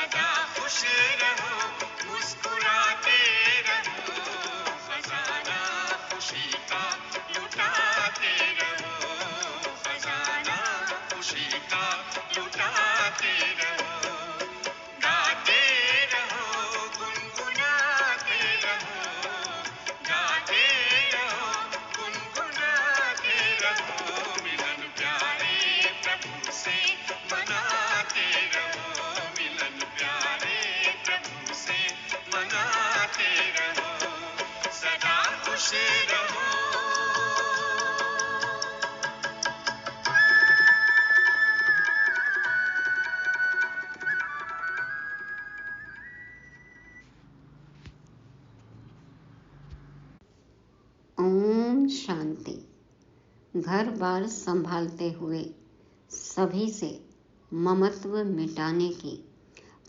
सदा खुश रहो, मुस्कुराते रहो, खजाना खुशी का लुटाते रहो, खजाना खुशी का लुटाते रहो, गाते रहो, गुनगुनाते रहो, गाते रहो, गुनगुनाते रहो, मिलन प्यारे प्रभु से मनाते रहो, मिलन प्यारे प्रभु से मनाते रहो, सदा खुश रहो। ओम शांति। घर बार संभालते हुए सभी से ममत्व मिटाने की,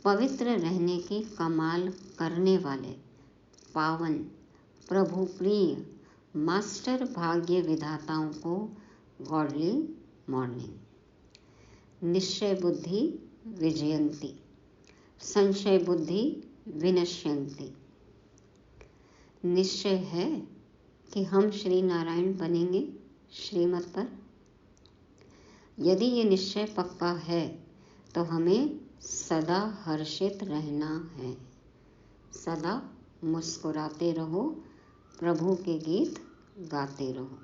पवित्र रहने की कमाल करने वाले पावन प्रभु प्रिय मास्टर भाग्य विधाताओं को गॉडली मॉर्निंग। निश्चय बुद्धि विजयंती, संशय बुद्धि विनश्यंती। निश्चय है कि हम श्री नारायण बनेंगे श्रीमत पर। यदि ये निश्चय पक्का है तो हमें सदा हर्षित रहना है, सदा मुस्कुराते रहो, प्रभु के गीत गाते रहो।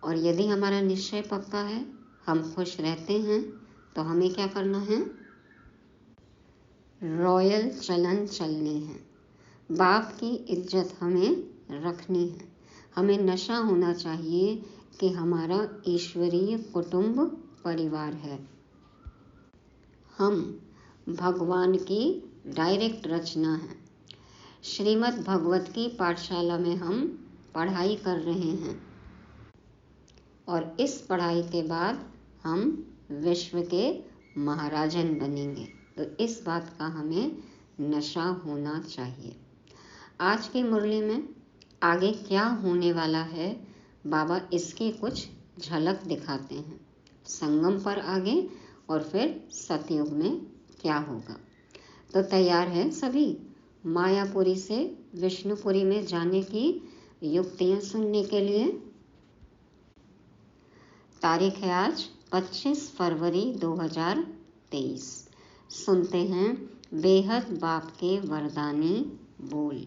और यदि हमारा निश्चय पक्का है, हम खुश रहते हैं, तो हमें क्या करना है? रॉयल चलन चलने हैं, बाप की इज्जत हमें रखनी है। हमें नशा होना चाहिए कि हमारा ईश्वरीय कुटुंब परिवार है। हम भगवान की डायरेक्ट रचना है। श्रीमद् भगवत की पाठशाला में हम पढ़ाई कर रहे हैं और इस पढ़ाई के बाद हम विश्व के महाराजन बनेंगे। तो इस बात का हमें नशा होना चाहिए। आज की मुरली में आगे क्या होने वाला है, बाबा इसकी कुछ झलक दिखाते हैं। संगम पर आगे और फिर सतयुग में क्या होगा। तो तैयार है सभी मायापुरी से विष्णुपुरी में जाने की युक्तियां सुनने के लिए? तारीख है आज 25 फरवरी 2023। सुनते हैं बेहद बाप के वरदानी बोल।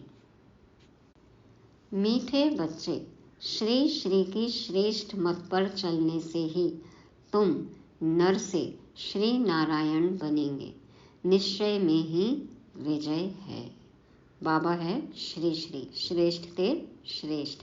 मीठे बच्चे, श्री श्री की श्रेष्ठ मत पर चलने से ही तुम नर से श्री नारायण बनेंगे। निश्चय में ही विजय है। बाबा है श्री श्री, श्रेष्ठ ते श्रेष्ठ।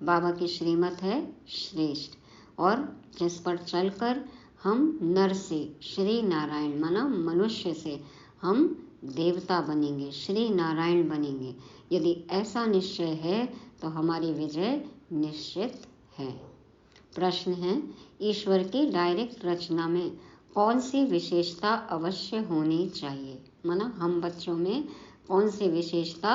बाबा की श्रीमत है श्रेष्ठ, और जिस पर चलकर हम नर से श्री नारायण माना मनुष्य से हम देवता बनेंगे, श्री नारायण बनेंगे। यदि ऐसा निश्चय है तो हमारी विजय निश्चित है। प्रश्न है, ईश्वर की डायरेक्ट रचना में कौन सी विशेषता अवश्य होनी चाहिए? माना हम बच्चों में कौन सी विशेषता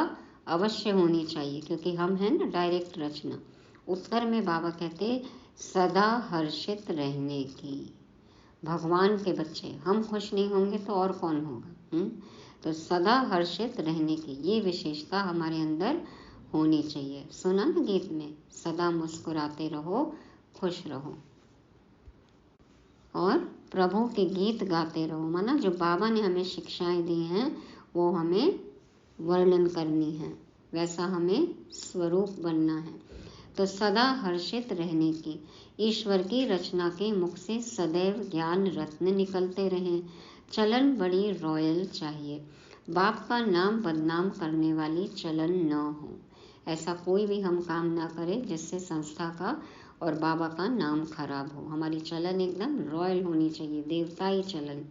अवश्य होनी चाहिए, क्योंकि हम हैं ना डायरेक्ट रचना। उत्तर में बाबा कहते सदा हर्षित रहने की। भगवान के बच्चे हम खुश नहीं होंगे तो और कौन होगा? तो सदा हर्षित रहने की ये विशेषता हमारे अंदर होनी चाहिए। सुना ना गीत में, सदा मुस्कुराते रहो, खुश रहो और प्रभु के गीत गाते रहो। माना जो बाबा ने हमें शिक्षाएं दी हैं वो हमें वर्णन करनी है, वैसा हमें स्वरूप बनना है। तो सदा हर्षित रहने की, ईश्वर की रचना के मुख से सदैव ज्ञान रत्न निकलते रहें। चलन बड़ी रॉयल चाहिए, बाप का नाम बदनाम करने वाली चलन न हो। ऐसा कोई भी हम काम ना करें जिससे संस्था का और बाबा का नाम खराब हो। हमारी चलन एकदम रॉयल होनी चाहिए, देवताई चलन,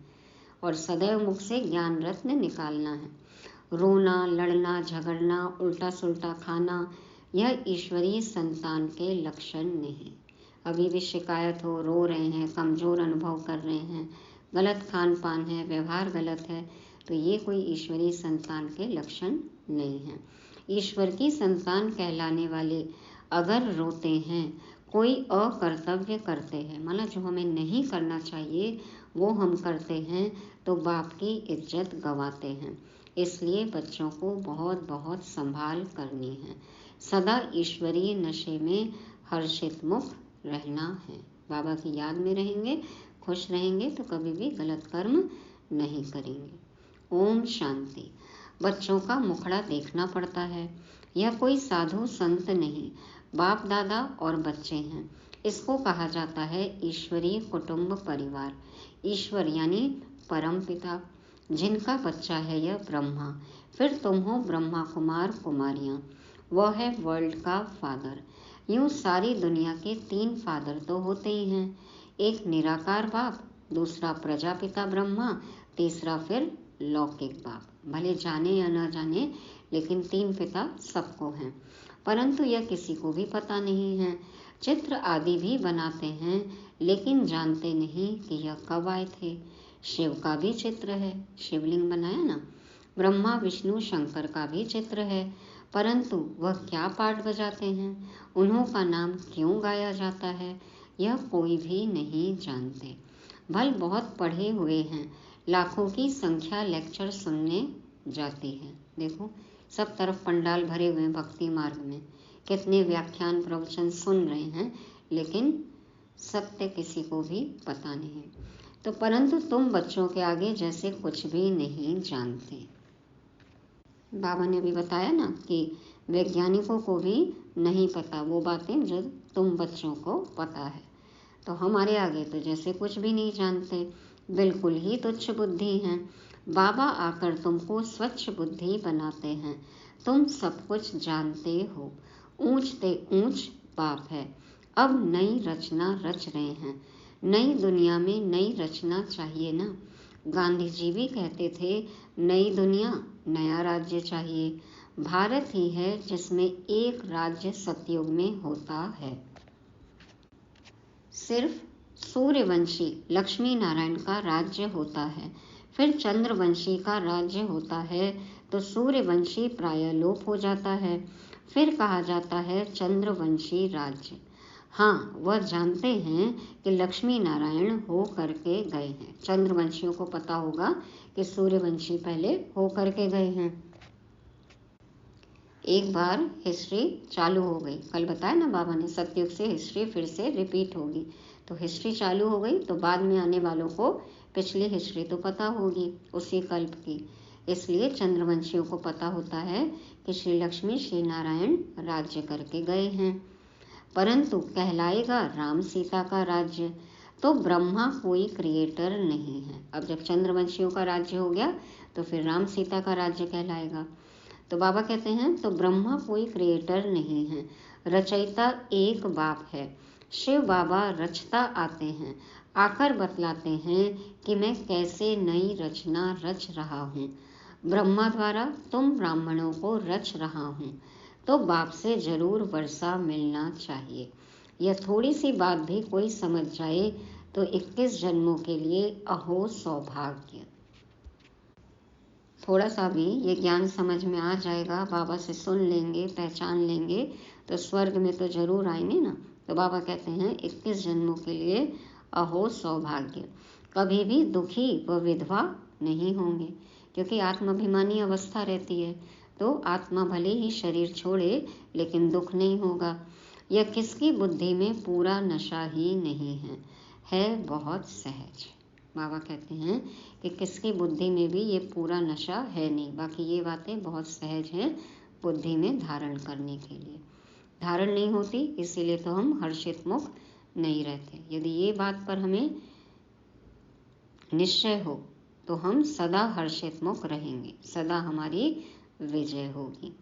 और सदैव मुख से ज्ञान रत्न निकालना है। रोना, लड़ना, झगड़ना, उल्टा सुल्टा खाना, यह ईश्वरीय संतान के लक्षण नहीं। अभी भी शिकायत हो, रो रहे हैं, कमज़ोर अनुभव कर रहे हैं, गलत खान पान है, व्यवहार गलत है, तो ये कोई ईश्वरीय संतान के लक्षण नहीं हैं। ईश्वर की संतान कहलाने वाले अगर रोते हैं, कोई अकर्तव्य करते हैं, मतलब जो हमें नहीं करना चाहिए वो हम करते हैं तो बाप की इज्जत गंवाते हैं। इसलिए बच्चों को बहुत बहुत संभाल करनी है। सदा ईश्वरीय नशे में हर्षित मुख रहना है। बाबा की याद में रहेंगे, खुश रहेंगे तो कभी भी गलत कर्म नहीं करेंगे। ओम शांति। बच्चों का मुखड़ा देखना पड़ता है। यह कोई साधु संत नहीं, बाप दादा और बच्चे हैं। इसको कहा जाता है ईश्वरीय कुटुंब परिवार। ईश्वर यानी परम पिता, जिनका बच्चा है यह ब्रह्मा। फिर तुम हो ब्रह्मा कुमार कुमारियाँ। वह है वर्ल्ड का फादर। यूँ सारी दुनिया के 3 फादर तो होते ही हैं। एक निराकार बाप, दूसरा प्रजापिता ब्रह्मा, तीसरा फिर लौकिक बाप। भले जाने या न जाने, लेकिन 3 पिता सबको हैं, परंतु यह किसी को भी पता नहीं है। चित्र आदि भी बनाते हैं, लेकिन जानते नहीं कि यह कब आए थे। शिव का भी चित्र है, शिवलिंग बनाया ना। ब्रह्मा विष्णु शंकर का भी चित्र है, परंतु वह क्या पाठ बजाते हैं, उन्हों का नाम क्यों गाया जाता है, यह कोई भी नहीं जानते। भल बहुत पढ़े हुए हैं, लाखों की संख्या लेक्चर सुनने जाती है। देखो सब तरफ पंडाल भरे हुए हैं भक्ति मार्ग में, कितने व्याख्यान प्रवचन सुन रहे हैं, लेकिन सत्य किसी को भी पता नहीं। तो परंतु तुम बच्चों के आगे जैसे कुछ भी नहीं जानते। बाबा ने भी बताया ना कि वैज्ञानिकों को भी नहीं पता वो बातें जो तुम बच्चों को पता है। तो हमारे आगे तो जैसे कुछ भी नहीं जानते, बिल्कुल ही तुच्छ बुद्धि हैं। बाबा आकर तुमको स्वच्छ बुद्धि बनाते हैं। तुम सब कुछ जानते हो। ऊंच ते ऊंच बाप है। अब नई रचना रच रहे हैं। नई दुनिया में नई रचना चाहिए ना। गांधी जी भी कहते थे नई दुनिया नया राज्य चाहिए। भारत ही है जिसमें एक राज्य सतयुग में होता है। सिर्फ सूर्यवंशी लक्ष्मी नारायण का राज्य होता है, फिर चंद्रवंशी का राज्य होता है, तो सूर्यवंशी प्राय लोप हो जाता है, फिर कहा जाता है चंद्रवंशी राज्य। हाँ, वह जानते हैं कि लक्ष्मी नारायण हो करके गए हैं। चंद्रवंशियों को पता होगा कि सूर्यवंशी पहले हो करके गए हैं। एक बार हिस्ट्री चालू हो गई, कल बताया ना बाबा ने, सतयुग से हिस्ट्री फिर से रिपीट होगी। तो हिस्ट्री चालू हो गई तो बाद में आने वालों को पिछली हिस्ट्री तो पता होगी उसी कल्प की। इसलिए चंद्रवंशियों को पता होता है कि श्री लक्ष्मी श्री नारायण राज्य करके गए हैं, परंतु कहलाएगा राम सीता का राज्य। तो ब्रह्मा कोई क्रिएटर नहीं है। अब जब चंद्रवंशियों का राज्य हो गया तो फिर राम सीता का राज्य कहलाएगा। तो बाबा कहते हैं तो ब्रह्मा कोई क्रिएटर नहीं है, रचयिता एक बाप है। शिव बाबा रचता आते हैं, आकर बतलाते हैं कि मैं कैसे नई रचना रच रहा हूँ। ब्रह्मा द्वारा तुम ब्राह्मणों को रच रहा हूँ, तो बाप से जरूर वर्षा मिलना चाहिए। यह थोड़ी सी बात भी कोई समझ जाए तो 21 जन्मों के लिए अहो सौभाग्य। थोड़ा सा भी ये ज्ञान समझ में आ जाएगा, बाबा से सुन लेंगे, पहचान लेंगे, तो स्वर्ग में तो जरूर आएंगे ना। तो बाबा कहते हैं 21 जन्मों के लिए अहो सौभाग्य। कभी भी दुखी व विधवा नहीं होंगे, क्योंकि आत्माभिमानी अवस्था रहती है। तो आत्मा भले ही शरीर छोड़े लेकिन दुख नहीं होगा। यह किसकी बुद्धि में पूरा नशा ही नहीं है बहुत सहज। बाबा कहते हैं कि किसकी बुद्धि में भी ये पूरा नशा है नहीं, बाकी ये बातें बहुत सहज हैं बुद्धि में धारण करने के लिए। धारण नहीं होती इसीलिए तो हम हर्षित मुख नहीं रहते। यदि ये बात पर हमें निश्चय हो तो हम सदा हर्षित मुख रहेंगे, सदा हमारी विजय होगी।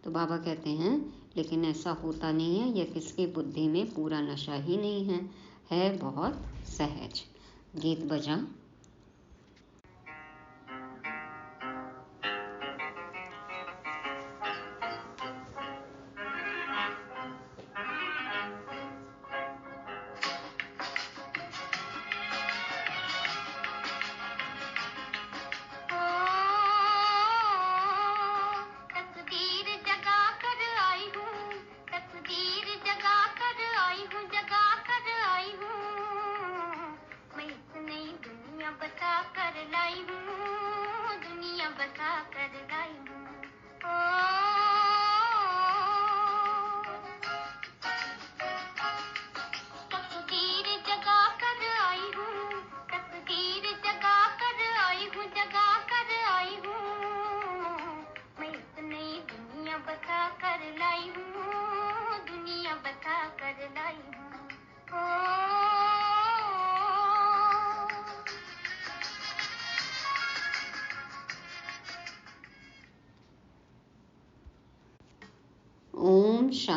तो बाबा कहते हैं लेकिन ऐसा होता नहीं है, यह किसकी बुद्धि में पूरा नशा ही नहीं है बहुत सहज। गीत बजा। तकदीर जगा कर आई हूँ, तकदीर जगा कर आई हूँ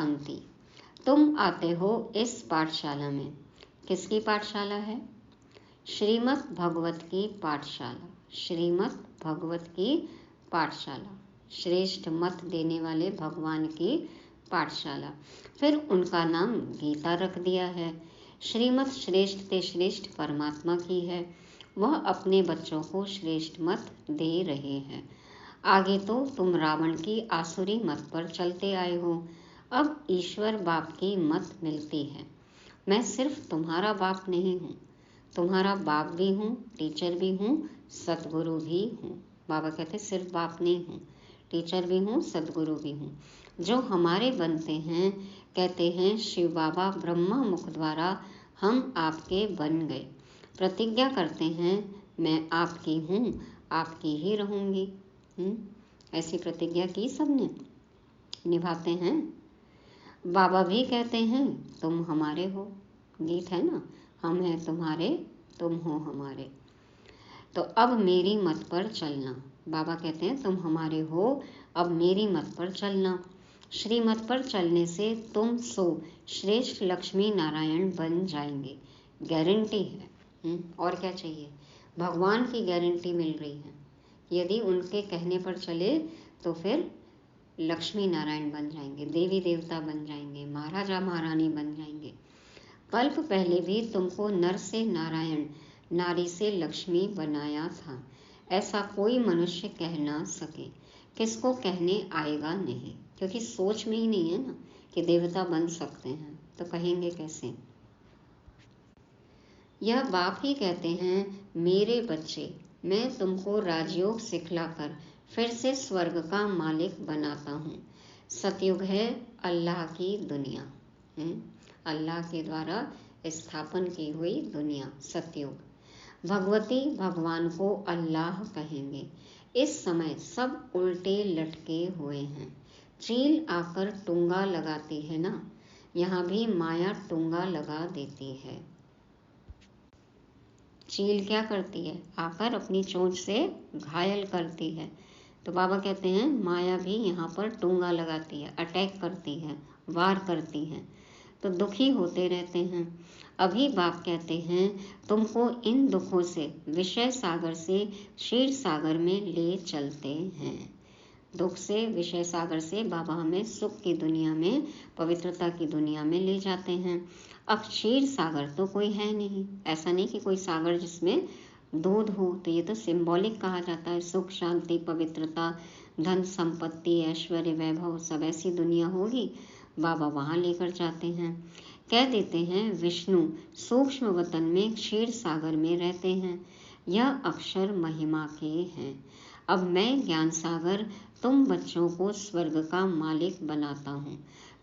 शांति। तुम आते हो इस पाठशाला में। किसकी पाठशाला है? श्रीमद् भगवत की पाठशाला। श्रीमद् भगवत की पाठशाला, श्रेष्ठ मत देने वाले भगवान की पाठशाला। फिर उनका नाम गीता रख दिया है। श्रीमत श्रेष्ठ ते श्रेष्ठ परमात्मा की है, वह अपने बच्चों को श्रेष्ठ मत दे रहे हैं। आगे तो तुम रावण की आसुरी मत पर चलते आए हो, अब ईश्वर बाप की मत मिलती है। मैं सिर्फ तुम्हारा बाप नहीं हूँ, तुम्हारा बाप भी हूँ, टीचर भी हूँ, सतगुरु भी हूँ। बाबा कहते सिर्फ बाप नहीं हूँ, टीचर भी हूँ, सतगुरु भी हूँ। जो हमारे बनते हैं, कहते हैं शिव बाबा ब्रह्मा मुख द्वारा हम आपके बन गए। प्रतिज्ञा करते हैं मैं आपकी हूँ, आपकी ही रहूँगी। ऐसी प्रतिज्ञा की सबने, निभाते हैं। बाबा भी कहते हैं तुम हमारे हो, गीत है ना, हम हैं तुम्हारे, तुम हो हमारे। तो अब मेरी मत पर चलना। बाबा कहते हैं तुम हमारे हो, अब मेरी मत पर चलना। श्रीमत पर चलने से तुम सो श्रेष्ठ लक्ष्मी नारायण बन जाएंगे। गारंटी है। और क्या चाहिए? भगवान की गारंटी मिल रही है। यदि उनके कहने पर चले तो फिर लक्ष्मी नारायण बन जाएंगे, देवी देवता बन जाएंगे, महाराजा महारानी बन जाएंगे। कल्प पहले भी तुमको नर से नारायण, नारी से लक्ष्मी बनाया था। ऐसा कोई मनुष्य कह ना सके, किसको कहने आएगा नहीं, क्योंकि सोच में ही नहीं है ना कि देवता बन सकते हैं, तो कहेंगे कैसे? यह बाप ही कहते हैं मेरे बच्चे, मैं तुमको राजयोग सिखलाकर फिर से स्वर्ग का मालिक बनाता हूँ। सतयुग है अल्लाह की दुनिया, अल्लाह के द्वारा स्थापन की हुई दुनिया, सतयुग। भगवती भगवान को अल्लाह कहेंगे। इस समय सब उल्टे लटके हुए हैं। चील आकर टूंगा लगाती है ना, यहाँ भी माया टूंगा लगा देती है। चील क्या करती है? आकर अपनी चोंच से घायल करती है। तो बाबा कहते हैं माया भी यहाँ पर टूंगा लगाती है, अटैक करती है, वार करती है, तो दुखी होते रहते हैं। अभी बाप कहते हैं तुमको इन दुखों से, विषय सागर से क्षीर सागर में ले चलते हैं। दुख से, विषय सागर से बाबा हमें सुख की दुनिया में, पवित्रता की दुनिया में ले जाते हैं। अब क्षीर सागर तो कोई है नहीं, ऐसा नहीं कि कोई सागर जिसमें दूध हो, तो ये तो सिंबॉलिक कहा जाता है। सुख, शांति, पवित्रता, धन संपत्ति, ऐश्वर्य, वैभव, सब ऐसी दुनिया होगी, बाबा वहाँ लेकर जाते हैं। कह देते हैं विष्णु सूक्ष्म वतन में क्षीर सागर में रहते हैं, यह अक्षर महिमा के हैं। अब मैं ज्ञान सागर तुम बच्चों को स्वर्ग का मालिक बनाता हूँ।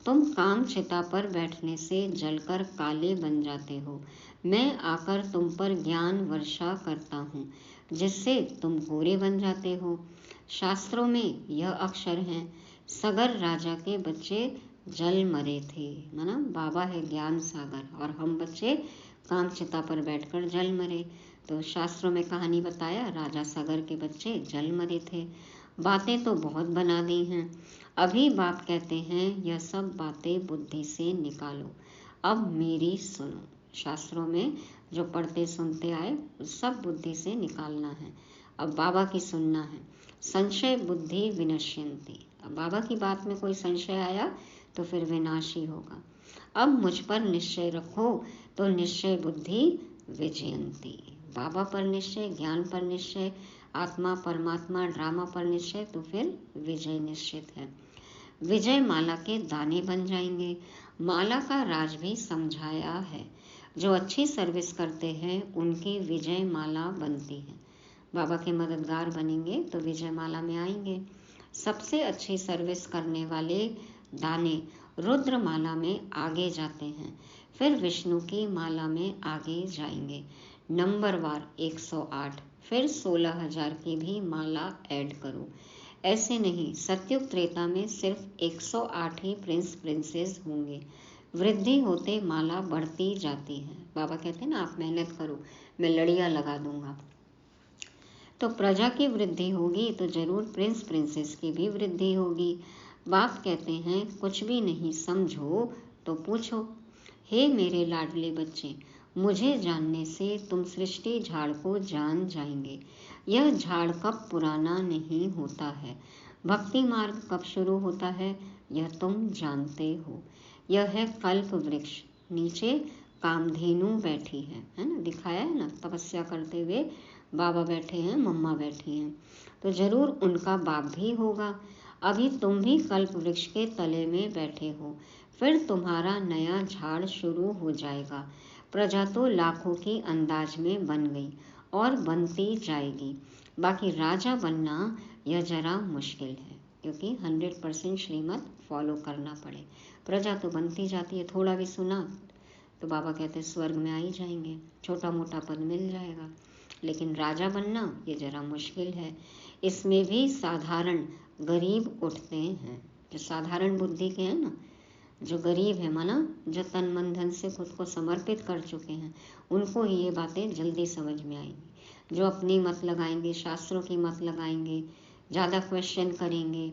तुम काम चिता पर बैठने से जलकर काले बन जाते हो, मैं आकर तुम पर ज्ञान वर्षा करता हूँ, जिससे तुम गोरे बन जाते हो। शास्त्रों में यह अक्षर हैं, सगर राजा के बच्चे जल मरे थे, माना बाबा है ज्ञान सागर और हम बच्चे काम चिता पर बैठकर जल मरे। तो शास्त्रों में कहानी बताया, राजा सागर के बच्चे जल मरे थे। बातें तो बहुत बना दी हैं। अभी बाप कहते हैं यह सब बातें बुद्धि से निकालो, अब मेरी सुनो। शास्त्रों में जो पढ़ते सुनते आए सब बुद्धि से निकालना है, अब बाबा की सुनना है। संशय बुद्धि विनश्यन्ति, अब बाबा की बात में कोई संशय आया तो फिर विनाश ही होगा। अब मुझ पर निश्चय रखो तो निश्चय बुद्धि विजयंती। बाबा पर निश्चय, ज्ञान पर निश्चय, आत्मा परमात्मा ड्रामा पर निश्चय, तो फिर विजय निश्चित है। विजय माला के दाने बन जाएंगे। माला का राज भी समझाया है, जो अच्छी सर्विस करते हैं उनकी विजय माला बनती है। बाबा के मददगार बनेंगे तो विजय माला में आएंगे। सबसे अच्छी सर्विस करने वाले दाने रुद्र माला में आगे जाते हैं, फिर विष्णु की माला में आगे जाएंगे। नंबरवार 108, फिर 16,000 की भी माला ऐड करो। ऐसे नहीं, सतयुग त्रेता में सिर्फ 108 ही प्रिंस प्रिंसेस होंगे। वृद्धि होते माला बढ़ती जाती है। बाबा कहते हैं ना आप मेहनत करो, मैं लड़ियाँ लगा दूंगा। तो प्रजा की वृद्धि होगी तो जरूर प्रिंस प्रिंसेस की भी वृद्धि होगी। बाप कहते हैं कुछ भी नहीं समझो तो पूछो। हे मेरे लाडले बच्चे, मुझे जानने से तुम सृष्टि झाड़ को जान जाएंगे। यह झाड़ कब पुराना नहीं होता है, भक्ति मार्ग कब शुरू होता है, यह तुम जानते हो। यह है कल्प वृक्ष, नीचे कामधेनु बैठी है ना, दिखाया है ना, तपस्या करते हुए बाबा बैठे हैं, मम्मा बैठी हैं, तो जरूर उनका बाप भी होगा। अभी तुम भी कल्प वृक्ष के तले में बैठे हो, फिर तुम्हारा नया झाड़ शुरू हो जाएगा। प्रजा तो लाखों की अंदाज में बन गई और बनती जाएगी। बाकी राजा बनना यह जरा मुश्किल है, क्योंकि 100% श्रीमत फॉलो करना पड़े। प्रजा तो बनती जाती है, थोड़ा भी सुना तो बाबा कहते हैं स्वर्ग में आ ही जाएंगे, छोटा मोटा पद मिल जाएगा। लेकिन राजा बनना ये जरा मुश्किल है। इसमें भी साधारण गरीब उठते हैं, जो साधारण बुद्धि के हैं ना, जो गरीब है माना, जो तन मन धन से खुद को समर्पित कर चुके हैं, उनको ही ये बातें जल्दी समझ में आएंगी। जो अपनी मत लगाएंगे, शास्त्रों की मत लगाएंगे, ज़्यादा क्वेश्चन करेंगे,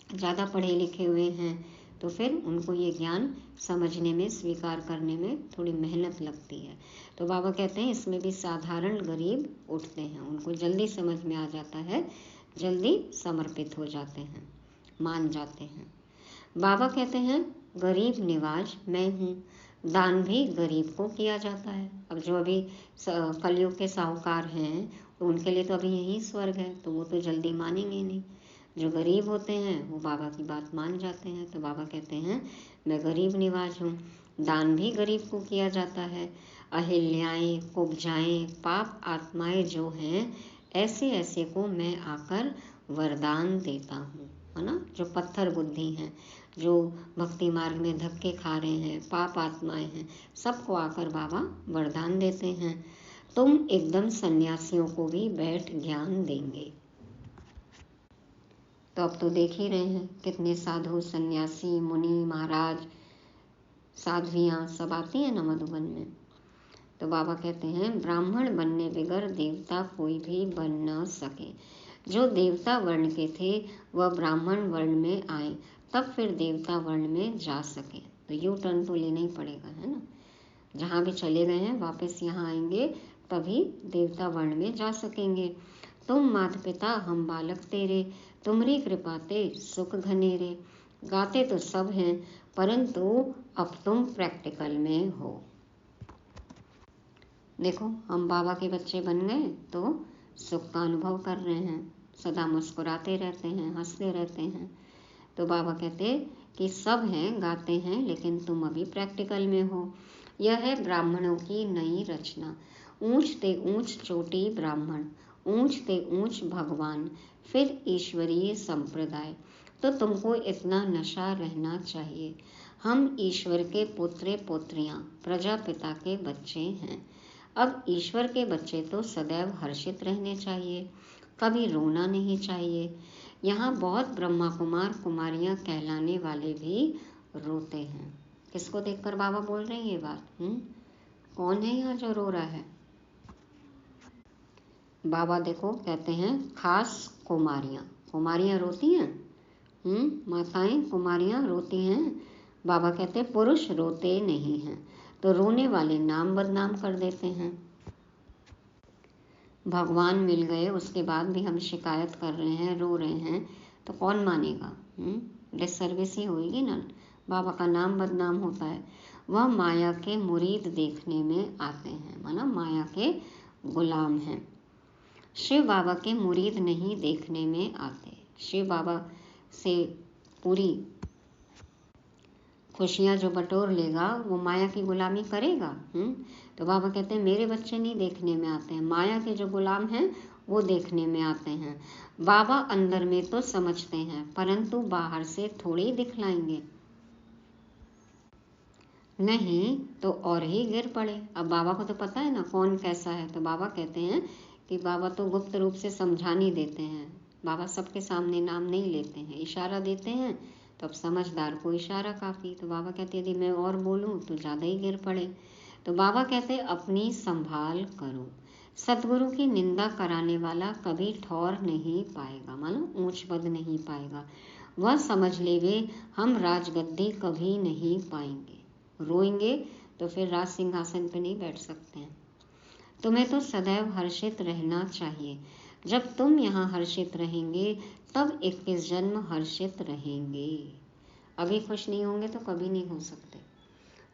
ज़्यादा पढ़े लिखे हुए हैं, तो फिर उनको ये ज्ञान समझने में, स्वीकार करने में थोड़ी मेहनत लगती है। तो बाबा कहते हैं इसमें भी साधारण गरीब उठते हैं, उनको जल्दी समझ में आ जाता है, जल्दी समर्पित हो जाते हैं, मान जाते हैं। बाबा कहते हैं गरीब निवाज मैं हूँ, दान भी गरीब को किया जाता है। अब जो अभी कलयुग के साहूकार हैं, तो उनके लिए तो अभी यही स्वर्ग है, तो वो तो जल्दी मानेंगे नहीं। जो गरीब होते हैं वो बाबा की बात मान जाते हैं। तो बाबा कहते हैं मैं गरीब निवाज हूँ, दान भी गरीब को किया जाता है। अहिल्याएँ, कुब्जाएँ, पाप आत्माएं जो हैं, ऐसे ऐसे को मैं आकर वरदान देता हूँ, है ना। जो पत्थर बुद्धि हैं, जो भक्ति मार्ग में धक्के खा रहे हैं, पाप आत्माएं हैं, सबको आकर बाबा वरदान देते हैं। तुम एकदम सन्यासियों को भी बैठ ज्ञान देंगे। तो अब तो देख ही रहे हैं कितने साधु, सन्यासी, मुनि, महाराज, साध्वियाँ सब आती हैं ना मधुबन में। तो बाबा कहते हैं ब्राह्मण बनने बगैर देवता कोई भी बन न सके। जो देवता वर्ण के थे वह ब्राह्मण वर्ण में आए, तब फिर देवता वर्ण में जा सके। तो यू टर्न तो लेना ही पड़ेगा, है ना। जहाँ भी चले गए हैं वापस यहाँ आएंगे, तभी देवता वर्ण में जा सकेंगे। तुम माता पिता हम बालक तेरे, तुम्हारी कृपा ते सुख घनेरे। गाते तो सब हैं, परंतु अब तुम प्रैक्टिकल में हो। देखो हम बाबा के बच्चे बन गए तो सुख का अनुभव कर रहे हैं, सदा मुस्कुराते रहते हैं, हंसते रहते हैं। तो बाबा कहते कि सब हैं, गाते हैं, लेकिन तुम अभी प्रैक्टिकल में हो। यह है ब्राह्मणों की नई रचना। ऊंच ते ऊंच चोटी ब्राह्मण, ऊंच ते ऊंच भगवान, फिर ईश्वरीय संप्रदाय। तो तुमको इतना नशा रहना चाहिए। हम ईश्वर के पुत्र पुत्रियां, प्रजापिता के बच्चे हैं। अब ईश्वर के बच्चे तो सदैव हर्षित रहने चाहिए, कभी रोना नहीं चाहिए। यहाँ बहुत ब्रह्मा कुमार कुमारियाँ कहलाने वाले भी रोते हैं। किसको देखकर बाबा बोल रहे हैं ये बात? कौन है यहाँ जो रो रहा है? बाबा देखो कहते हैं खास कुमारियाँ, कुमारियाँ रोती हैं, माताएं कुमारियाँ रोती हैं। बाबा कहते हैं पुरुष रोते नहीं हैं, तो रोने वाले नाम बदनाम कर देते हैं। भगवान मिल गए उसके बाद भी हम शिकायत कर रहे हैं, रो रहे हैं, तो कौन मानेगा? डिससर्विस ही होगी ना। बाबा का नाम बदनाम होता है। वह माया के मुरीद देखने में आते हैं, माना माया के गुलाम हैं। शिव बाबा के मुरीद नहीं देखने में आते। शिव बाबा से पूरी खुशियाँ जो बटोर लेगा वो माया की गुलामी करेगा। तो बाबा कहते हैं मेरे बच्चे नहीं देखने में आते हैं, माया के जो गुलाम हैं वो देखने में आते हैं। बाबा अंदर में तो समझते हैं, परंतु बाहर से थोड़ी दिखलाएंगे, नहीं तो और ही गिर पड़े। अब बाबा को तो पता है ना कौन कैसा है। तो बाबा कहते हैं कि बाबा तो गुप्त रूप से समझा नहीं देते हैं, बाबा सबके सामने नाम नहीं लेते हैं, इशारा देते हैं। तो अब समझदार को इशारा काफ़ी। तो बाबा कहते यदि मैं और बोलूं तो ज़्यादा ही गिर पड़े। तो बाबा कहते अपनी संभाल करो। सतगुरु की निंदा कराने वाला कभी ठौर नहीं पाएगा, मानो ऊंच पद नहीं पाएगा। वह समझ लेवे हम राजगद्दी कभी नहीं पाएंगे। रोएंगे तो फिर राज सिंहासन पे नहीं बैठ सकते हैं। तुम्हें तो सदैव हर्षित रहना चाहिए। जब तुम यहाँ हर्षित रहेंगे तब 21 जन्म हर्षित रहेंगे। अभी खुश नहीं होंगे तो कभी नहीं हो सकते।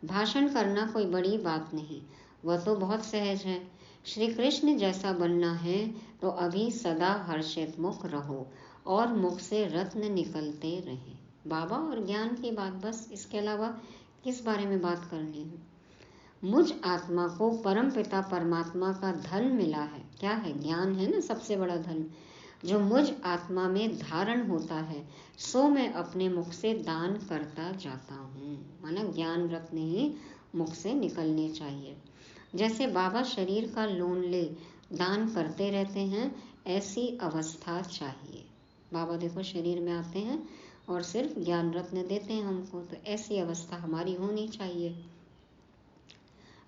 भाषण करना कोई बड़ी बात नहीं, वह तो बहुत सहज है। श्री कृष्ण जैसा बनना है तो अभी सदा हर्षित मुख रहो और मुख से रत्न निकलते रहे। बाबा और ज्ञान की बात, बस इसके अलावा किस बारे में बात करनी है। मुझ आत्मा को परम पिता परमात्मा का धन मिला है। क्या है? ज्ञान है ना सबसे बड़ा धन। जो मुझ आत्मा में धारण होता है सो मैं अपने मुख से दान करता जाता हूँ। माना ज्ञान रत्न ही मुख से निकलने चाहिए। जैसे बाबा शरीर का लोन ले दान करते रहते हैं, ऐसी अवस्था चाहिए। बाबा देखो शरीर में आते हैं और सिर्फ ज्ञान रत्न देते हैं हमको, तो ऐसी अवस्था हमारी होनी चाहिए।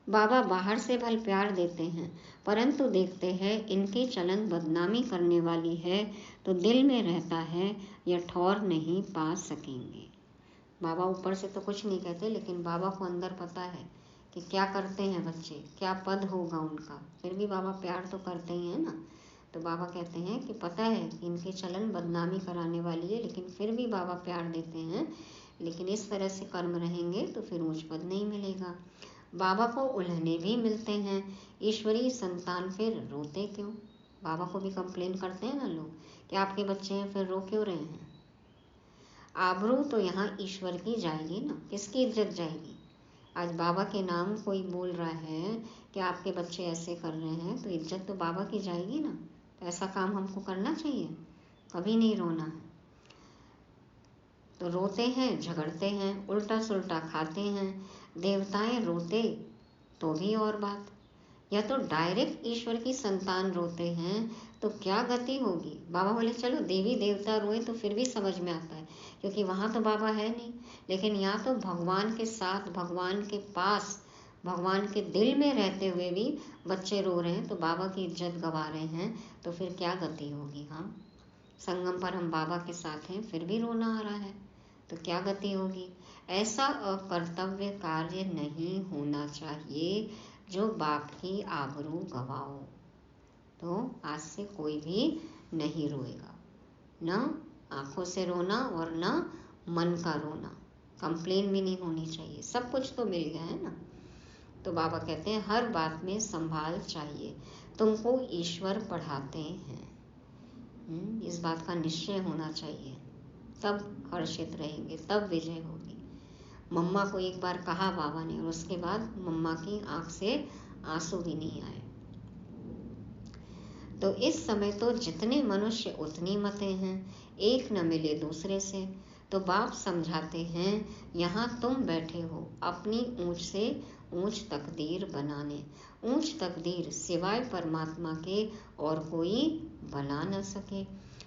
बाबा बाहर से भल प्यार देते हैं, परंतु देखते हैं इनकी चलन बदनामी करने वाली है तो दिल में रहता है यह ठौर नहीं पा सकेंगे। बाबा ऊपर से तो कुछ नहीं कहते, लेकिन बाबा को अंदर पता है कि क्या करते हैं बच्चे, क्या पद होगा उनका। फिर भी बाबा प्यार तो करते ही हैं ना। तो बाबा कहते हैं कि पता है कि इनकी चलन बदनामी कराने वाली है, लेकिन फिर भी बाबा प्यार देते हैं। लेकिन इस तरह से कर्म रहेंगे तो फिर ऊंच पद नहीं मिलेगा। बाबा को उल्हने भी मिलते हैं, ईश्वरीय संतान फिर रोते क्यों। बाबा को भी कंप्लेन करते हैं ना लोग कि आपके बच्चे हैं फिर रो क्यों रहे हैं। आबरू तो यहाँ ईश्वर की जाएगी ना, किसकी इज्जत जाएगी। आज बाबा के नाम कोई बोल रहा है कि आपके बच्चे ऐसे कर रहे हैं तो इज्जत तो बाबा की जाएगी ना। तो ऐसा काम हमको करना चाहिए, कभी नहीं रोना है। तो रोते हैं, झगड़ते हैं, उल्टा सुल्टा खाते हैं, देवताएं रोते तो भी और बात। या तो डायरेक्ट ईश्वर की संतान रोते हैं तो क्या गति होगी। बाबा बोले चलो देवी देवता रोए तो फिर भी समझ में आता है, क्योंकि वहाँ तो बाबा है नहीं। लेकिन यहाँ तो भगवान के साथ, भगवान के पास, भगवान के दिल में रहते हुए भी बच्चे रो रहे हैं तो बाबा की इज्जत गवा रहे हैं, तो फिर क्या गति होगी। हाँ, संगम पर हम बाबा के साथ हैं फिर भी रोना आ रहा है तो क्या गति होगी। ऐसा अकर्तव्य कार्य नहीं होना चाहिए जो बाप की आबरू गवाओ। तो आज से कोई भी नहीं रोएगा, न आंखों से रोना और न मन का रोना। कंप्लेन भी नहीं होनी चाहिए, सब कुछ तो मिल गया है ना। तो बाबा कहते हैं हर बात में संभाल चाहिए, तुमको ईश्वर पढ़ाते हैं। इस बात का निश्चय होना चाहिए, तब हर्षित रहेंगे, तब विजय होगी। मम्मा को एक बार कहा बाबा ने और उसके बाद मम्मा की आंख से आंसू भी नहीं आए। तो इस समय तो जितने मनुष्य उतनी मतें हैं, एक न मिले दूसरे से। तो बाप समझाते हैं यहाँ तुम बैठे हो अपनी ऊंच से ऊंच तकदीर बनाने। ऊंच तकदीर सिवाय परमात्मा के और कोई बना न सके।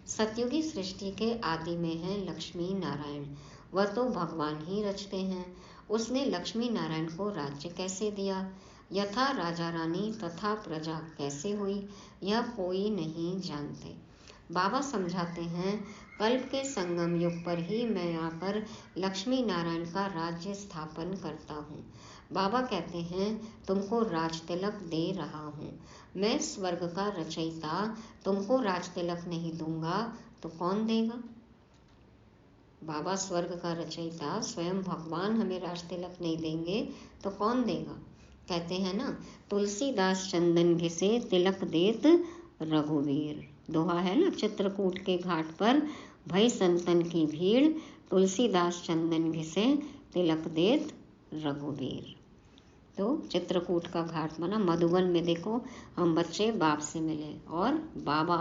सतयुगी सृष्टि के आदि में है लक्ष्मी नारायण, वह तो भगवान ही रचते हैं। उसने लक्ष्मी नारायण को राज्य कैसे दिया, यथा राजा रानी तथा प्रजा कैसे हुई, यह कोई नहीं जानते। बाबा समझाते हैं कल्प के संगम युग पर ही मैं आकर लक्ष्मी नारायण का राज्य स्थापन करता हूँ। बाबा कहते हैं तुमको राज तिलक दे रहा हूँ। मैं स्वर्ग का रचयिता तुमको राज तिलक नहीं दूंगा तो कौन देगा। बाबा स्वर्ग का रचयिता स्वयं भगवान हमें राज तिलक नहीं देंगे तो कौन देगा। कहते हैं ना, तुलसीदास चंदन घिसे तिलक देत रघुवीर। दोहा है ना, चित्रकूट के घाट पर भई संतन की भीड़, तुलसीदास चंदन घिसे तिलक देत रघुवीर। तो चित्रकूट का घाट माना मधुबन में देखो हम बच्चे बाप से मिले और बाबा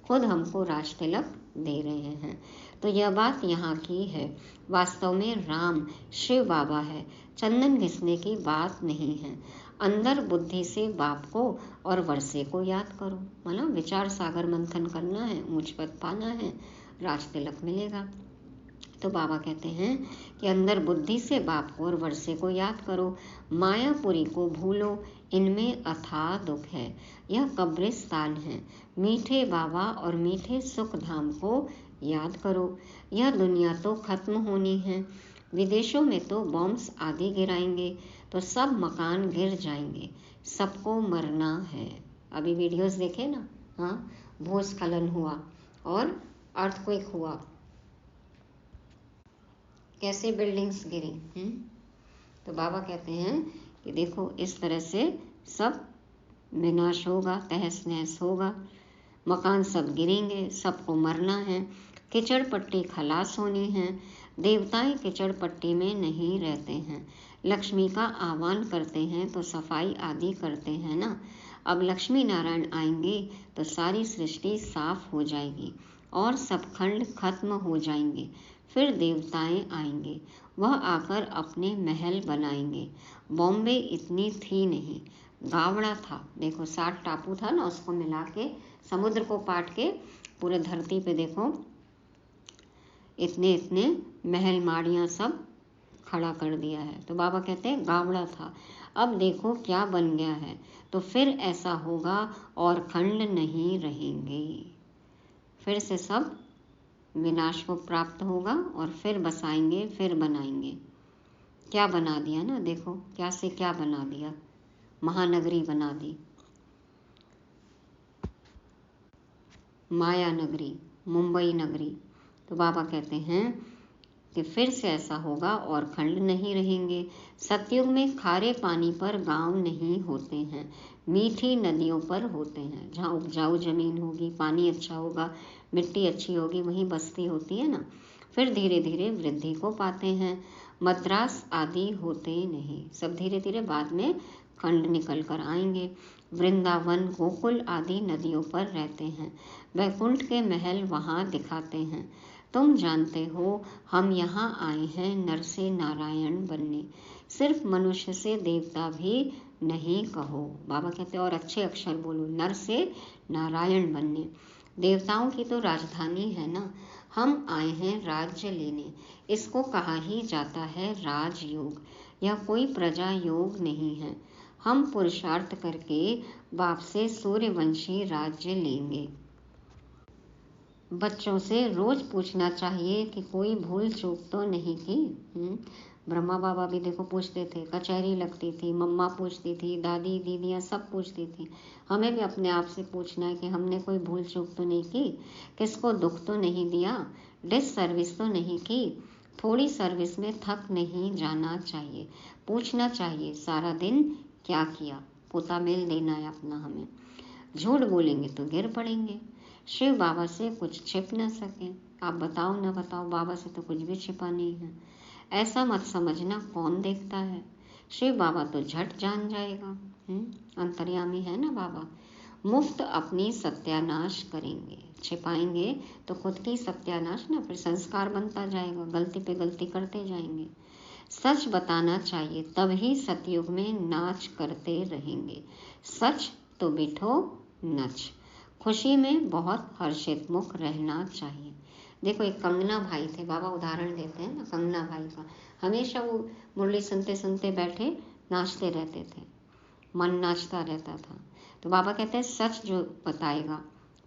खुद हमको राज तिलक दे रहे हैं। तो यह बात यहाँ की है। वास्तव में राम शिव बाबा है, चंदन घिसने की बात नहीं है। अंदर बुद्धि से बाप को और वर्षे को याद करो, माना विचार सागर मंथन करना है, ऊंच पद पाना है, राज तिलक मिलेगा। तो बाबा कहते हैं कि अंदर बुद्धि से बाप को और वर्षे को याद करो, मायापुरी को भूलो, इनमें अथाह दुख है, यह कब्रिस्तान है। मीठे बाबा और मीठे सुख धाम को याद करो, यह दुनिया तो खत्म होनी है। विदेशों में तो बॉम्ब्स आदि गिराएंगे तो सब मकान गिर जाएंगे, सबको मरना है। अभी वीडियोस देखे ना, हाँ, भूस्खलन हुआ और अर्थक्वेक हुआ, कैसे बिल्डिंग्स गिरी। तो बाबा कहते हैं कि देखो इस तरह से सब विनाश होगा, तहस नहस होगा, मकान सब गिरेंगे, सबको मरना है, कीचड़ पट्टी खलास होनी है। देवताएं कीचड़ पट्टी में नहीं रहते हैं, लक्ष्मी का आह्वान करते हैं तो सफाई आदि करते हैं ना। अब लक्ष्मी नारायण आएंगे तो सारी सृष्टि साफ हो जाएगी और सब खंड खत्म हो जाएंगे। फिर देवताएं आएंगे, वह आकर अपने महल बनाएंगे। बॉम्बे इतनी थी नहीं, गावड़ा था। देखो 60 टापू था ना, उसको मिला के समुद्र को पाट के पूरे धरती पे देखो इतने इतने महल माड़ियाँ सब खड़ा कर दिया है। तो बाबा कहते हैं गावड़ा था, अब देखो क्या बन गया है। तो फिर ऐसा होगा और खंड नहीं रहेंगे, फिर से सब विनाश को प्राप्त होगा और फिर बसाएंगे, फिर बनाएंगे। क्या बना दिया ना, देखो क्या से क्या बना दिया, महानगरी बना दी, माया नगरी, मुंबई नगरी। तो बाबा कहते हैं कि फिर से ऐसा होगा और खंड नहीं रहेंगे। सतयुग में खारे पानी पर गांव नहीं होते हैं, मीठी नदियों पर होते हैं। जहाँ उपजाऊ जमीन होगी, पानी अच्छा होगा, मिट्टी अच्छी होगी, वहीं बस्ती होती है ना। फिर धीरे धीरे वृद्धि को पाते हैं। मद्रास आदि होते नहीं, सब धीरे धीरे बाद में खंड निकल कर आएंगे। वृंदावन गोकुल आदि नदियों पर रहते हैं, वैकुंठ के महल वहाँ दिखाते हैं। तुम जानते हो हम यहाँ आए हैं नर से नारायण बनने, सिर्फ मनुष्य से देवता भी नहीं कहो। बाबा कहते और अच्छे अक्षर बोलो, नर से नारायण बनने। देवताओं की तो राजधानी है ना, हम आए हैं राज्य लेने। इसको कहा ही जाता है राजयोग, यह कोई प्रजा योग नहीं है। हम पुरुषार्थ करके बाप से सूर्यवंशी राज्य लेंगे। बच्चों से रोज पूछना चाहिए कि कोई भूल चूक तो नहीं की। ब्रह्मा बाबा भी देखो पूछते थे, कचहरी लगती थी, मम्मा पूछती थी, दादी दीदियाँ सब पूछती थी। हमें भी अपने आप से पूछना है कि हमने कोई भूल चूक तो नहीं की, किसको दुख तो नहीं दिया, डिस सर्विस तो नहीं की, थोड़ी सर्विस में थक नहीं जाना चाहिए। पूछना चाहिए सारा दिन क्या किया, पोता मेल देना है अपना हमें। झूठ बोलेंगे तो गिर पड़ेंगे। शिव बाबा से कुछ छिप न सके, आप बताओ न बताओ, बाबा से तो कुछ भी छिपा नहीं है। ऐसा मत समझना कौन देखता है, शिव बाबा तो झट जान जाएगा। अंतर्यामी है ना बाबा। मुफ्त अपनी सत्यानाश करेंगे, छिपाएंगे तो खुद की सत्यानाश ना, फिर संस्कार बनता जाएगा, गलती पे गलती करते जाएंगे। सच बताना चाहिए, तभी सतयुग में नाच करते रहेंगे। सच तो बिठो नच, खुशी में बहुत हर्षित मुख रहना चाहिए। देखो एक कंगना भाई थे, बाबा उदाहरण देते हैं ना कंगना भाई का। हमेशा वो मुरली सुनते सुनते बैठे नाचते रहते थे, मन नाचता रहता था। तो बाबा कहते हैं सच जो बताएगा,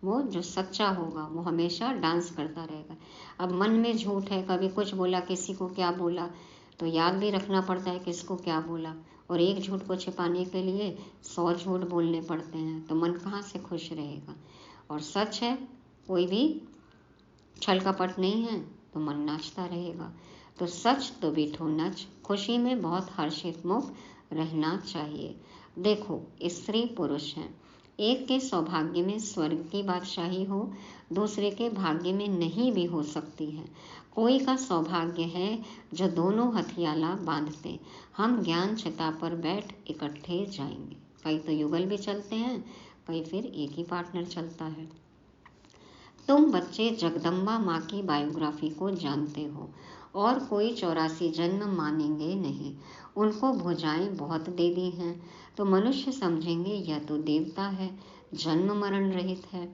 वो जो सच्चा होगा वो हमेशा डांस करता रहेगा। अब मन में झूठ है, कभी कुछ बोला, किसी को क्या बोला, तो याद भी रखना पड़ता है किसको क्या बोला, और एक झूठ को छिपाने के लिए 100 झूठ बोलने पड़ते हैं, तो मन कहाँ से खुश रहेगा। और सच है, कोई भी छल कपट नहीं है, तो मन नाचता रहेगा। तो सच तो बिठो नच, खुशी में बहुत हर्षित मुख रहना चाहिए। देखो स्त्री पुरुष हैं, एक के सौभाग्य में स्वर्ग की बादशाही हो, दूसरे के भाग्य में नहीं भी हो सकती है। कोई का सौभाग्य है जो दोनों हथियाला बांधते, हम ज्ञान चिता पर बैठ इकट्ठे जाएंगे। कई तो युगल भी चलते हैं, कई फिर एक ही पार्टनर चलता है। तुम बच्चे जगदम्बा माँ की बायोग्राफी को जानते हो, और कोई 84 जन्म मानेंगे नहीं। उनको भुजाएं बहुत दे दी हैं, तो मनुष्य समझेंगे यह तो देवता है, जन्म मरण रहित है।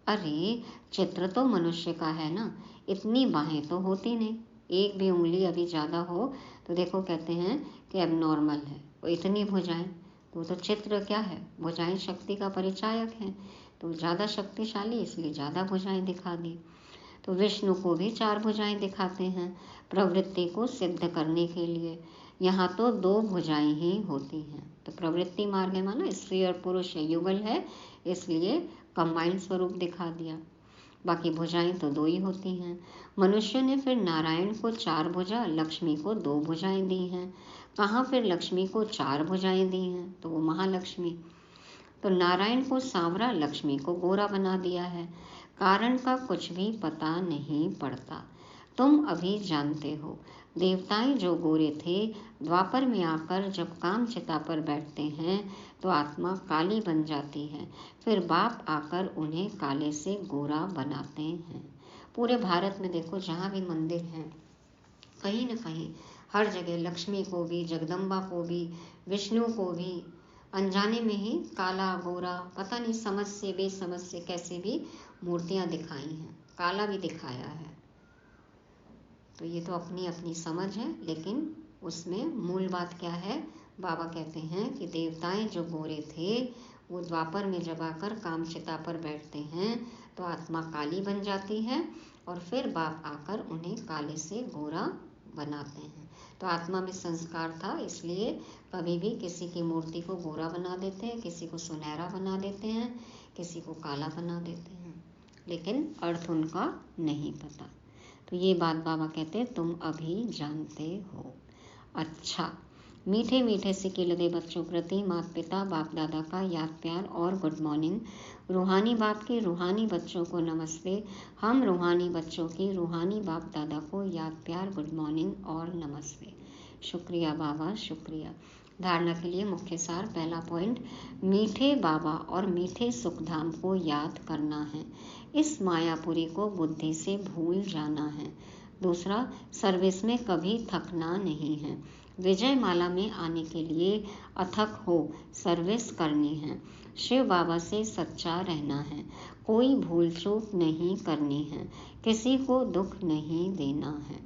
अरे चित्र तो मनुष्य का है ना, इतनी बाहें तो होती नहीं, एक भी उंगली अभी ज़्यादा हो तो देखो कहते हैं कि अब नॉर्मल है। वो इतनी भुजाएं, तो चित्र क्या है, भुजाएं शक्ति का परिचायक हैं, तो ज़्यादा शक्तिशाली इसलिए ज़्यादा भुजाएं दिखा दी। तो विष्णु को भी 4 भुजाएं दिखाते हैं प्रवृत्ति को सिद्ध करने के लिए। यहाँ तो 2 भुजाएं ही होती हैं। तो प्रवृत्ति मार्ग है माना स्त्री और पुरुष युगल है, इसलिए कंबाइंड स्वरूप दिखा दिया। बाकी भुजाएं तो 2 ही होती हैं। मनुष्य ने फिर नारायण को 4 भुजा, लक्ष्मी को 2 भुजाएं दी हैं। कहाँ फिर लक्ष्मी को 4 भुजाएं दी हैं? तो वो महालक्ष्मी। तो नारायण को सांवरा, लक्ष्मी को गोरा बना दिया है। कारण का कुछ भी पता नहीं पड़ता। तुम अभी जानते हो, देवताएं जो गोरे थे, द्वापर में आकर जब काम चिता पर बैठते हैं तो आत्मा काली बन जाती है। फिर बाप आकर उन्हें काले से गोरा बनाते हैं। पूरे भारत में देखो, जहाँ भी मंदिर हैं, कहीं न कहीं हर जगह लक्ष्मी को भी, जगदम्बा को भी, विष्णु को भी अनजाने में ही काला गोरा, पता नहीं समझ से बेसमझ से कैसे भी मूर्तियां दिखाई हैं, काला भी दिखाया है। तो ये तो अपनी अपनी समझ है, लेकिन उसमें मूल बात क्या है? बाबा कहते हैं कि देवताएं जो गोरे थे, वो द्वापर में जब आकर कामचिता पर बैठते हैं तो आत्मा काली बन जाती है और फिर बाप आकर उन्हें काले से गोरा बनाते हैं। तो आत्मा में संस्कार था, इसलिए कभी भी किसी की मूर्ति को गोरा बना देते हैं, किसी को सुनहरा बना देते हैं, किसी को काला बना देते हैं, लेकिन अर्थ उनका नहीं पता। तो ये बात बाबा कहते हैं तुम अभी जानते हो। अच्छा, मीठे मीठे सिक्के लगे बच्चों प्रति माता पिता बाप दादा का याद प्यार और गुड मॉर्निंग। रूहानी बाप के रूहानी बच्चों को नमस्ते। हम रूहानी बच्चों की रूहानी बाप दादा को याद प्यार, गुड मॉर्निंग और नमस्ते। शुक्रिया बाबा, शुक्रिया। धारणा के लिए मुख्य सार। पहला पॉइंट, मीठे बाबा और मीठे सुखधाम को याद करना है। इस मायापुरी को बुद्धि से भूल जाना है। दूसरा, सर्विस में कभी थकना नहीं है। विजय माला में आने के लिए अथक हो सर्विस करनी है। शिव बाबा से सच्चा रहना है। कोई भूल चूक नहीं करनी है। किसी को दुख नहीं देना है।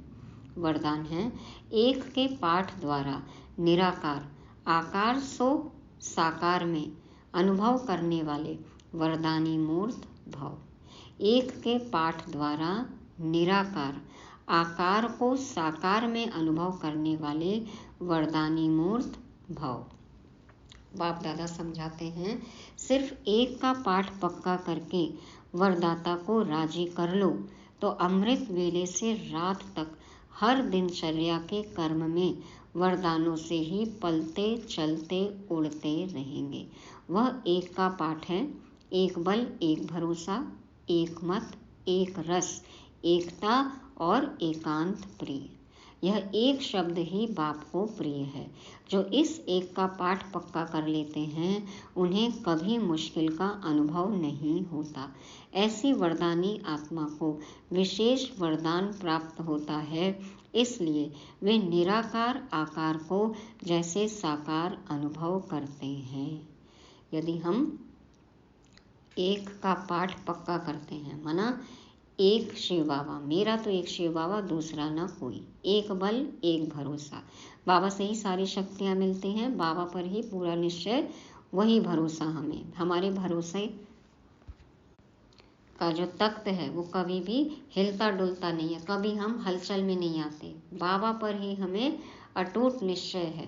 वरदान है, एक के पाठ द्वारा निराकार आकार सो साकार में अनुभव करने वाले वरदानी मूर्त भव। एक के पाठ द्वारा निराकार आकार को साकार में अनुभव करने वाले वरदानी मूर्त भव। बाप दादा समझाते हैं, सिर्फ एक का पाठ पक्का करके वरदाता को राजी कर लो तो अमृत वेले से रात तक हर दिनचर्या के कर्म में वरदानों से ही पलते चलते उड़ते रहेंगे। वह एक का पाठ है, एक बल, एक भरोसा, एक मत, एक रस, एकता और एकांत प्रिय। यह एक शब्द ही बाप को प्रिय है। जो इस एक का पाठ पक्का कर लेते हैं उन्हें कभी मुश्किल का अनुभव नहीं होता। ऐसी वरदानी आत्मा को विशेष वरदान प्राप्त होता है, इसलिए वे निराकार आकार को जैसे साकार अनुभव करते हैं। यदि हम एक का पाठ पक्का करते हैं, माना एक शिव बाबा, मेरा तो एक शिव बाबा, दूसरा ना कोई, एक बल, एक भरोसा। बाबा से ही सारी शक्तियाँ मिलती हैं, बाबा पर ही पूरा निश्चय, वही भरोसा हमें। हमारे भरोसे का जो तख्त है वो कभी भी हिलता डुलता नहीं है, कभी हम हलचल में नहीं आते। बाबा पर ही हमें अटूट निश्चय है,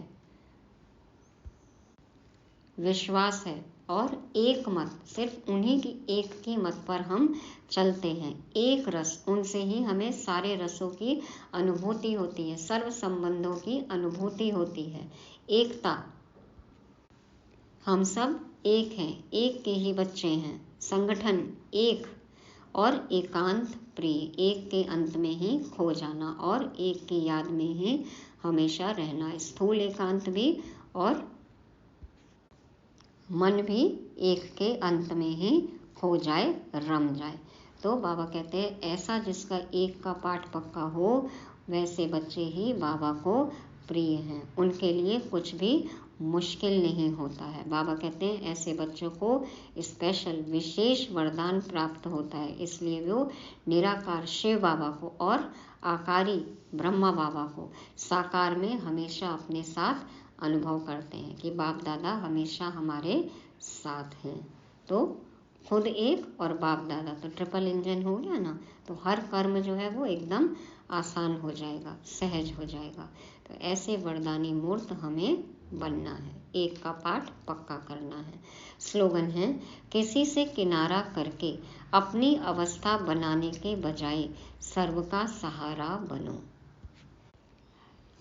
विश्वास है और एक मत, सिर्फ उन्हीं की एक की मत पर हम चलते हैं। एक रस, उनसे ही हमें सारे रसों की अनुभूति होती है, सर्व संबंधों की अनुभूति होती है। एकता, हम सब एक हैं, एक के ही बच्चे हैं। संगठन एक और एकांत प्रिय, एक के अंत में ही खो जाना और एक की याद में ही हमेशा रहना। स्थूल एकांत भी और मन भी एक के अंत में ही खो जाए, रम जाए। तो बाबा कहते हैं, ऐसा जिसका एक का पाठ पक्का हो वैसे बच्चे ही बाबा को प्रिय हैं, उनके लिए कुछ भी मुश्किल नहीं होता है। बाबा कहते हैं ऐसे बच्चों को स्पेशल विशेष वरदान प्राप्त होता है, इसलिए वो निराकार शिव बाबा को और आकारी ब्रह्मा बाबा को साकार में हमेशा अपने साथ अनुभव करते हैं कि बाप दादा हमेशा हमारे साथ हैं। तो खुद एक और बाप दादा, तो ट्रिपल इंजन हो गया ना। तो हर कर्म जो है वो एकदम आसान हो जाएगा, सहज हो जाएगा। तो ऐसे वरदानी मूर्त हमें बनना है, एक का पाठ पक्का करना है। स्लोगन है, किसी से किनारा करके अपनी अवस्था बनाने के बजाय सर्व का सहारा बनो।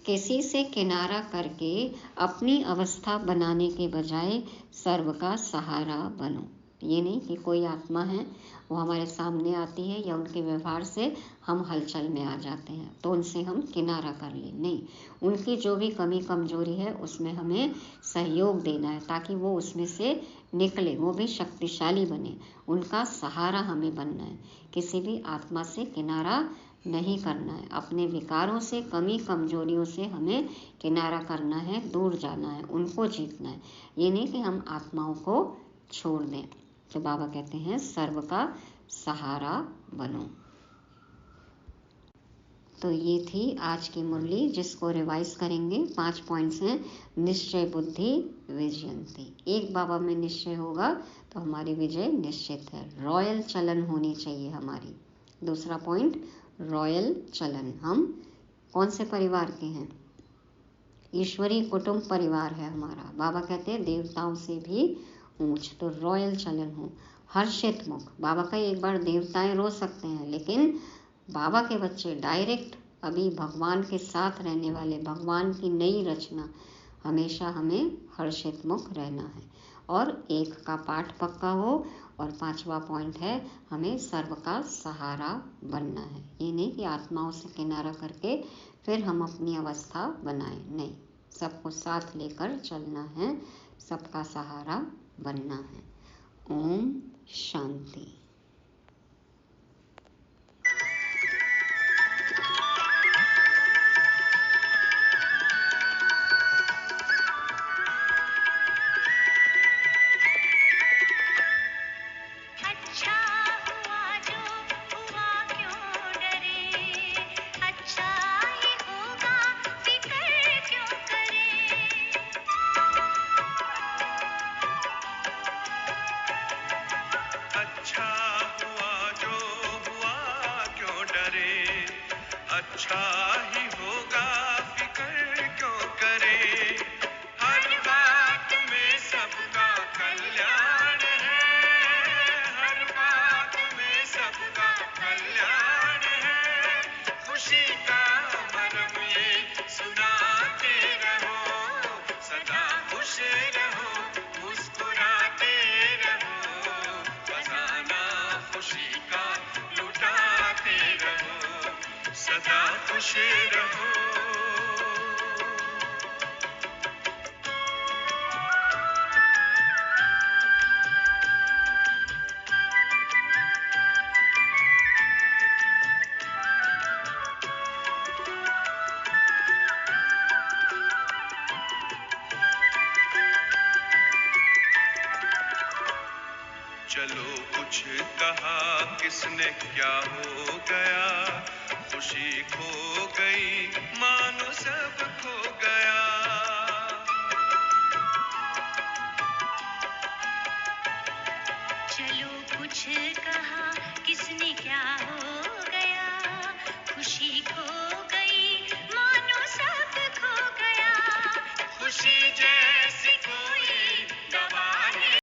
किसी से किनारा करके अपनी अवस्था बनाने के बजाय सर्व का सहारा बनो। ये नहीं कि कोई आत्मा है वो हमारे सामने आती है या उनके व्यवहार से हम हलचल में आ जाते हैं तो उनसे हम किनारा कर लें, नहीं। उनकी जो भी कमी कमजोरी है उसमें हमें सहयोग देना है ताकि वो उसमें से निकले, वो भी शक्तिशाली बने। उनका सहारा हमें बनना है। किसी भी आत्मा से किनारा नहीं करना है। अपने विकारों से, कमी कमजोरियों से हमें किनारा करना है, दूर जाना है, उनको जीतना है। ये नहीं कि हम आत्माओं को छोड़ दें। तो बाबा कहते हैं सर्व का सहारा बनो। तो ये थी आज की मुरली, जिसको रिवाइज करेंगे। 5 पॉइंट्स हैं। निश्चय बुद्धि विजयंती, एक बाबा में निश्चय होगा तो हमारी विजय निश्चित है। रॉयल चलन होनी चाहिए हमारी। दूसरा पॉइंट, रॉयल चलन। हम कौन से परिवार के हैं? ईश्वरीय कुटुंब परिवार है हमारा। बाबा कहते हैं देवताओं से भी ऊंच। तो रॉयल चलन हो, हर्षित मुख। बाबा का एक बार देवताएं रो सकते हैं, लेकिन बाबा के बच्चे डायरेक्ट अभी भगवान के साथ रहने वाले, भगवान की नई रचना, हमेशा हमें हर्षित मुख रहना है। और एक का पाठ पक्का हो। और 5वां पॉइंट है, हमें सर्व का सहारा बनना है। ये नहीं कि आत्माओं से किनारा करके फिर हम अपनी अवस्था बनाएं, नहीं। सबको साथ लेकर चलना है, सबका सहारा बनना है। ओम शांति। अच्छा हुआ जो हुआ, क्यों डरे? अच्छा ही होगा, फिक्र क्यों करे? अच्छा हुआ जो हुआ, क्यों डरे? अच्छा ही होगा, फिक्र क्यों करे? हर बात में सबका कल्याण है, हर बात में सबका कल्याण है। खुशी का मरम ये सुनाते रहो, सदा खुश रहो, मुस्कुराते रहो, खजाना खुशी का लुटाते रहो, सदा खुश रहो। चलो कुछ कहा किसने, क्या हो गया? खुशी खो गई, मानो सब खो गया। चलो कुछ कहा किसने, क्या हो गया? खुशी खो गई, मानो सब खो गया। खुशी जैसी